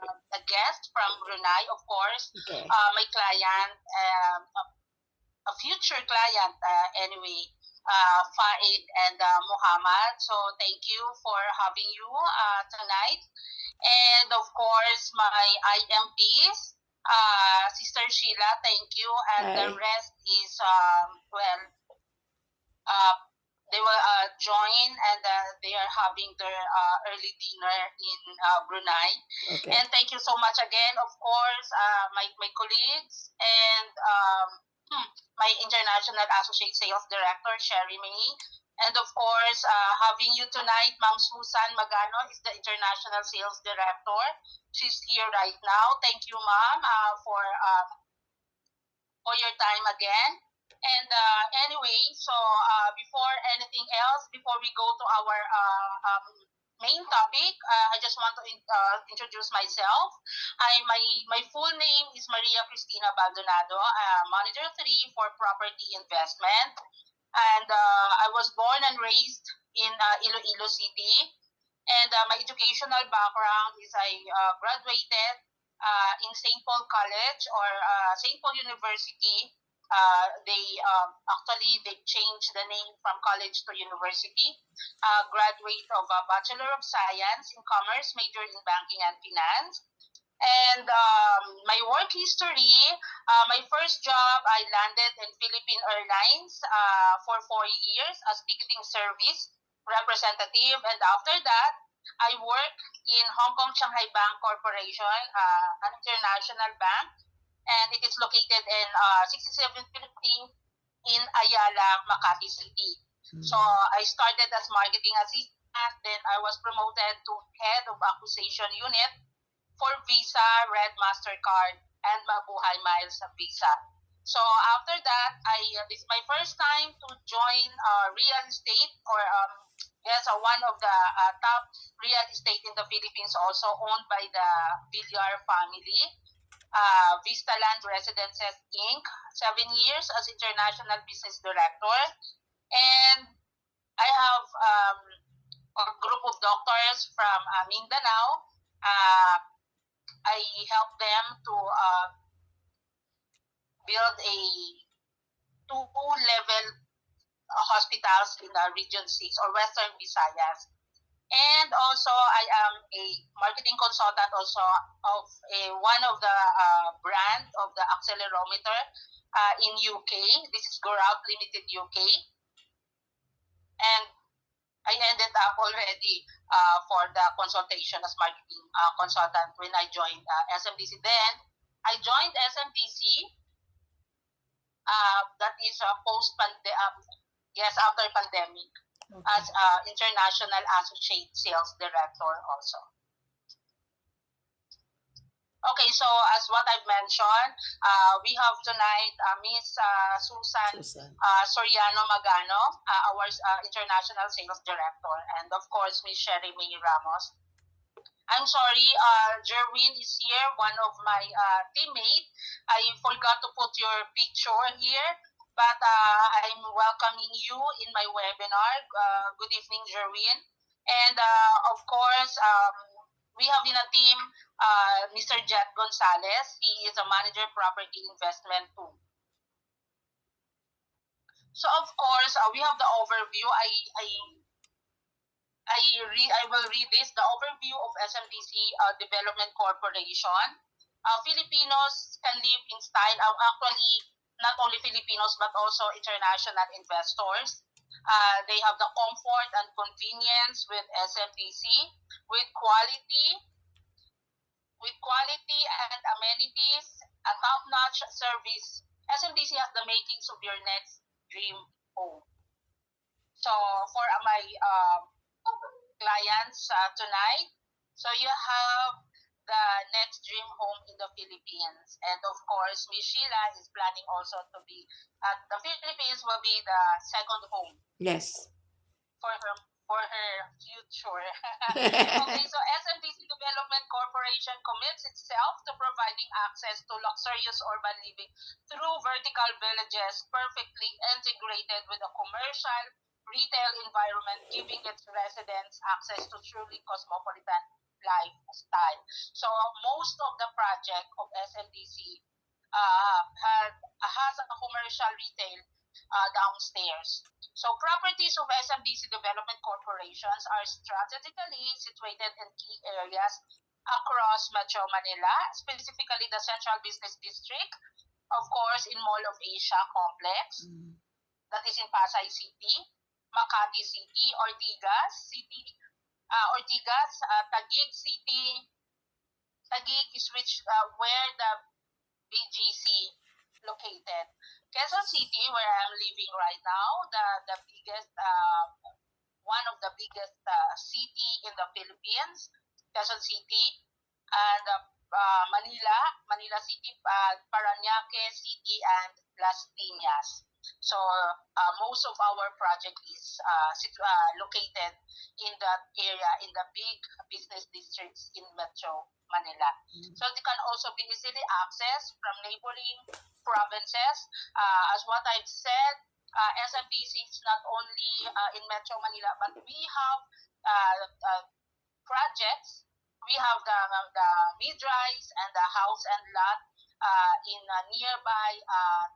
a guest from Brunei, of course, Okay. my client, a future client anyway, Faid and Muhammad. So thank you for having you tonight. And of course, my IMPs, Sister Sheila, thank you. And the Hi. rest is, uh, they will join and they are having their early dinner in Brunei. Okay. And thank you so much again, of course, my colleagues and my International Associate Sales Director, Sherry May. And of course, having you tonight, Ma'am Susan Magano is the International Sales Director. She's here right now. Thank you, Ma'am, for your time again. And anyway, so before anything else, before we go to our main topic, I just want to introduce myself. My full name is Maria Cristina Baldonado, Manager 3 for Property Investment. And I was born and raised in Iloilo City. And my educational background is I graduated in St. Paul College or St. Paul University. They changed the name from college to university. Graduate of a Bachelor of Science in Commerce, major in Banking and Finance. And my work history, my first job, I landed in Philippine Airlines for 4 years as ticketing service representative. And after that, I worked in Hong Kong Shanghai Bank Corporation, an international bank, and it is located in 6715 in Ayala, Makati City. So I started as marketing assistant, then I was promoted to head of acquisition unit for Visa, Red Mastercard, and Mabuhay Miles sa Visa. So after that, this is my first time to join real estate or one of the top real estate in the Philippines, also owned by the Villar family. Vista Land Residences Inc. 7 years as International Business Director. And I have a group of doctors from Mindanao. I help them to build a two-level hospitals in Region 6 or Western Visayas. And also, I am a marketing consultant also of one of the brand of the accelerometer in UK. This is Gorout Limited UK. And I ended up already for the consultation as marketing consultant when I joined SMDC. Then, I joined SMDC. That is after pandemic. Okay. As International Associate Sales Director also. Okay, so as what I've mentioned, we have tonight Miss Susan Soriano Magano, our International Sales Director, and of course, Miss Sherry May Ramos. I'm sorry, Jerwin is here, one of my teammates. I forgot to put your picture here. But I'm welcoming you in my webinar. Good evening, Jerwin. And of course, we have in a team Mr. Jet Gonzalez. He is a manager property investment too. So of course, we have the overview. I will read this. The overview of SMDC Development Corporation. Filipinos can live in style. Actually, not only Filipinos but also international investors. They have the comfort and convenience with SMDC, with quality and amenities, a top-notch service. SMDC has the makings of your next dream home. So for my clients tonight, so you have the next dream home in the Philippines. And of course, Miss Sheila is planning also to be the Philippines will be the second home. Yes. For her future. Okay, so SMDC Development Corporation commits itself to providing access to luxurious urban living through vertical villages perfectly integrated with a commercial retail environment, giving its residents access to truly cosmopolitan lifestyle. So most of the project of SMDC has a commercial retail downstairs. So properties of SMDC Development Corporations are strategically situated in key areas across Metro Manila, specifically the Central Business District, of course, in Mall of Asia Complex, that is in Pasay City, Makati City, Ortigas, Taguig City. Taguig is where the BGC located. Quezon City, where I'm living right now, the biggest, one of the biggest city in the Philippines, Quezon City, and Manila City, Parañaque City, and Las Piñas. So most of our project is located in that area, in the big business districts in Metro Manila. So they can also be easily accessed from neighboring provinces. As what I've said, SMBC is not only in Metro Manila, but we have projects. We have the mid-rise and the house and lot in nearby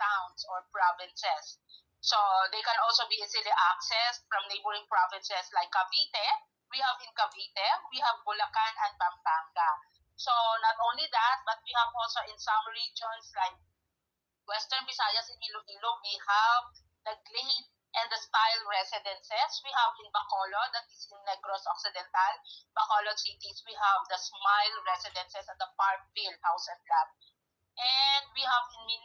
towns or provinces. So they can also be easily accessed from neighboring provinces like Cavite. We have in Cavite, we have Bulacan and Pampanga. So not only that, but we have also in some regions like Western Visayas and Iloilo, we have the Glade and the Style residences. We have in Bacolod, that is in Negros Occidental, Bacolod cities, we have the Smile residences and the Parkville House and Lot. And we have in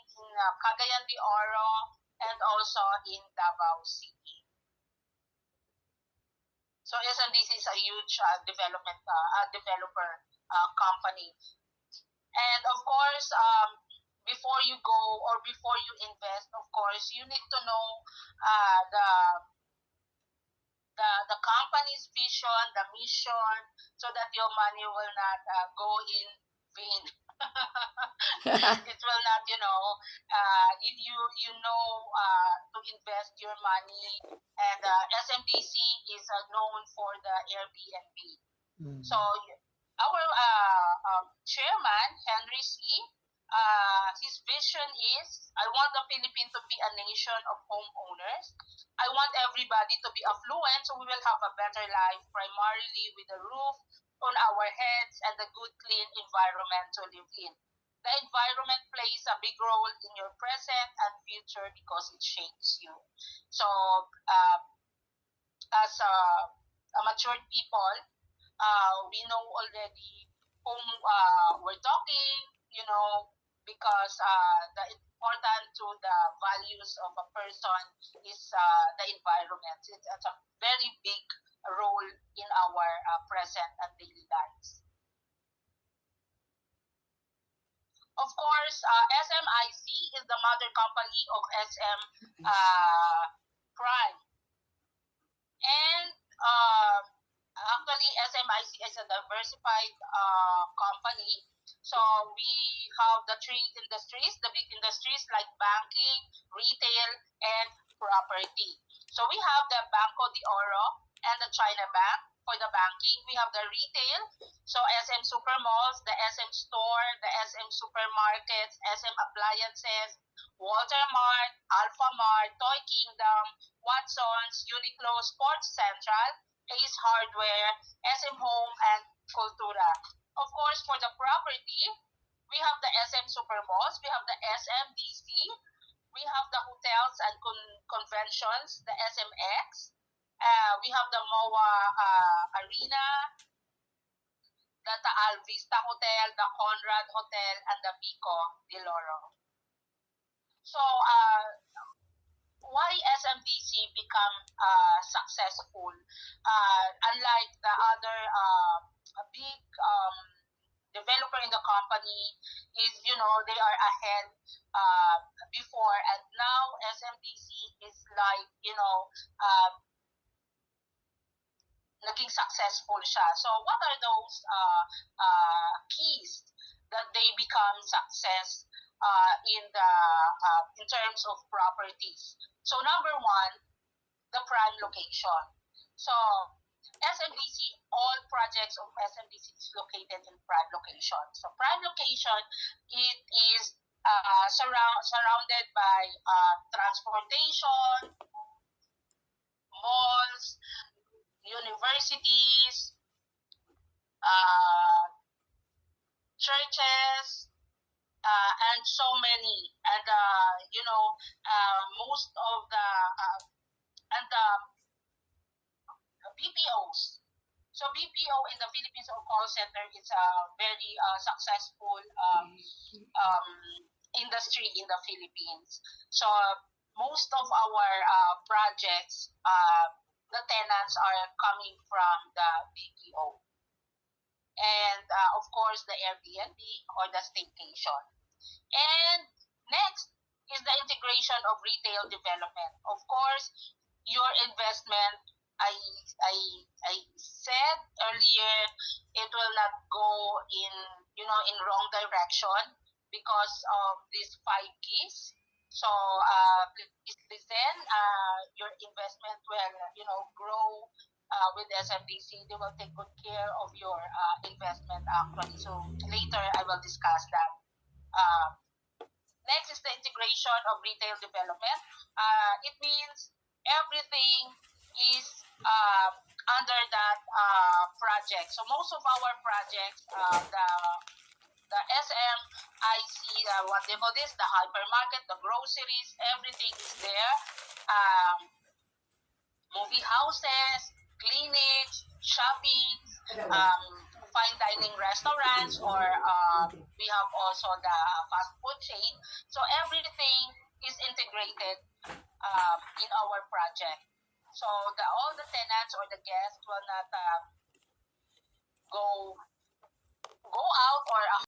Cagayan de Oro and also in Davao City. So SMDC is a huge developer company. And of course, before you go or before you invest, of course, you need to know the company's vision, the mission, so that your money will not go in vain. It will not, you know to invest your money. And SMDC is known for the Airbnb. So our chairman, Henry C., his vision is, I want the Philippines to be a nation of homeowners. I want everybody to be affluent so we will have a better life, primarily with a roof on our heads and a good, clean environment to live in. The environment plays a big role in your present and future because it shapes you. So, as a matured people, we know already whom we're talking, because the important to the values of a person is the environment. It's a very big role in our present and daily lives. Of course, SMIC is the mother company of SM Prime. And actually, SMIC is a diversified company. So we have the three industries, the big industries like banking, retail, and property. So we have the Banco de Oro and the China Bank for the banking. We have the retail, so SM Supermalls, the SM Store, the SM Supermarkets, SM Appliances, Walter Mart, Alpha Mart, Toy Kingdom, Watson's, Uniqlo, Sports Central, Ace Hardware, SM Home, and Cultura. Of course, for the property, we have the SM Supermalls, we have the SMDC, we have the hotels and conventions, the SMX, we have the MOA Arena, the Taal Vista Hotel, the Conrad Hotel, and the Pico de Loro. So, why SMDC become successful? Unlike the other big developer in the company, is they are ahead before, and now SMDC is like naging successful siya. So what are those keys that they become success in terms of properties? So number one, the prime location. So SMDC, all projects of SMDC is located in prime location. So prime location, it is surrounded by transportation, malls, universities, uh, churches, and so many. And most of the and BPOs. So BPO in the Philippines, or call center, is a very successful um, industry in the Philippines. So most of our projects, the tenants are coming from the BPO, and of course the Airbnb or the staycation. And next is the integration of retail development. Of course, your investment, I I I said earlier, it will not go in in wrong direction because of these five keys. So please listen. Your investment will grow with SMDC. They will take good care of your investment actually. So later I will discuss that. Uh, Next is the integration of retail development. It means everything is under that project. So most of our projects, the SMIC, what they call this, the hypermarket, the groceries, everything is there. Movie houses, clinics, shopping, fine dining restaurants, or we have also the fast food chain. So everything is integrated in our project. So all the tenants or the guests will not go out or